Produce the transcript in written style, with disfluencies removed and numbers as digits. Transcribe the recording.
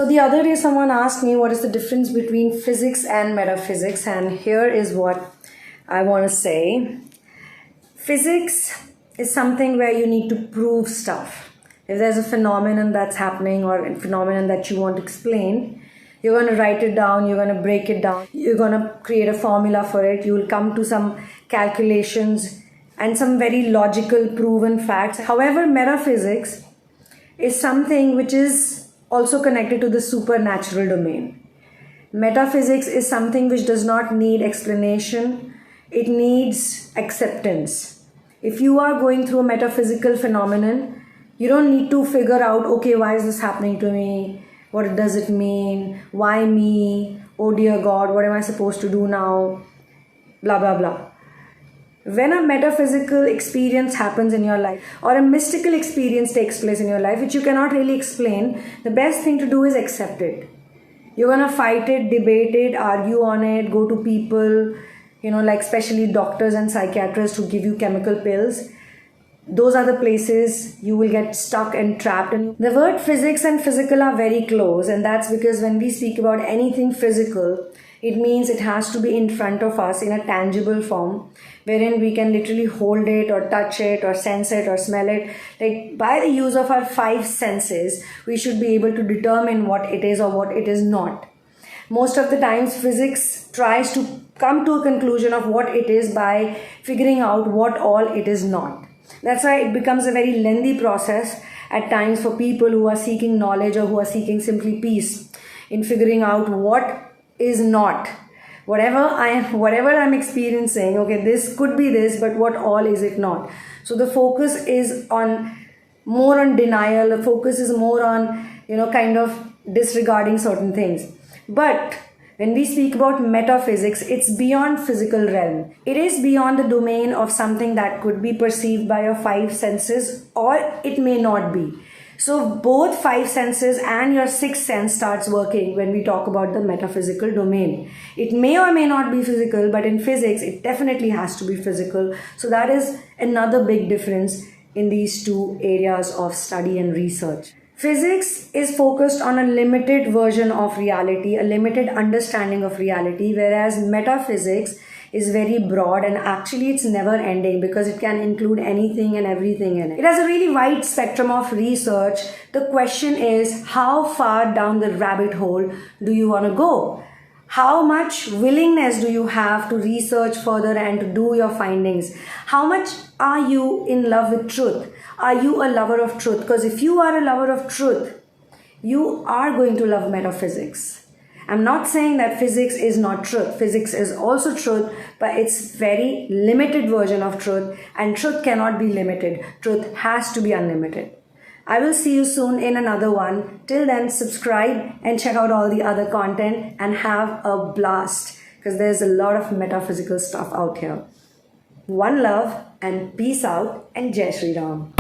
the other day someone asked me what is the difference between physics and metaphysics, and here is what I want to say. Physics is something where you need to prove stuff. If there's a phenomenon that's happening or a phenomenon that you want to explain, you're going to write it down, you're going to break it down, you're going to create a formula for it, you will come to some calculations and some very logical proven facts. However, metaphysics is something which is also connected to the supernatural domain. Metaphysics is something which does not need explanation, it needs acceptance. If you are going through a metaphysical phenomenon, you don't need to figure out, okay, why is this happening to me? What does it mean? Why me? Oh dear God, what am I supposed to do now? Blah, blah, blah. When a metaphysical experience happens in your life or a mystical experience takes place in your life, which you cannot really explain, the best thing to do is accept it. You're going to fight it, debate it, argue on it, go to people, like especially doctors and psychiatrists who give you chemical pills. Those are the places you will get stuck and trapped. And the word physics and physical are very close, and that's because when we speak about anything physical, it means it has to be in front of us in a tangible form, wherein we can literally hold it or touch it or sense it or smell it. Like by the use of our 5 senses, we should be able to determine what it is or what it is not. Most of the times, physics tries to come to a conclusion of what it is by figuring out what all it is not. That's why it becomes a very lengthy process at times for people who are seeking knowledge or who are seeking simply peace in figuring out what is not. Whatever I'm experiencing, okay, this could be this, but what all is it not? So the focus is more on denial, the focus is more on, kind of disregarding certain things. But when we speak about metaphysics, it's beyond physical realm. It is beyond the domain of something that could be perceived by your 5 senses, or it may not be. So both 5 senses and your 6th sense starts working when we talk about the metaphysical domain. It may or may not be physical, but in physics, it definitely has to be physical. So that is another big difference in these 2 areas of study and research. Physics is focused on a limited version of reality, a limited understanding of reality, whereas metaphysics is very broad and actually it's never ending because it can include anything and everything in it. It has a really wide spectrum of research. The question is, how far down the rabbit hole do you want to go? How much willingness do you have to research further and to do your findings? How much are you in love with truth? Are you a lover of truth? Because if you are a lover of truth, you are going to love metaphysics. I'm not saying that physics is not truth. Physics is also truth, but it's very limited version of truth, and truth cannot be limited. Truth has to be unlimited. I will see you soon in another one. Till then, subscribe and check out all the other content and have a blast because there's a lot of metaphysical stuff out here. One love and peace out and Jai Shri Ram.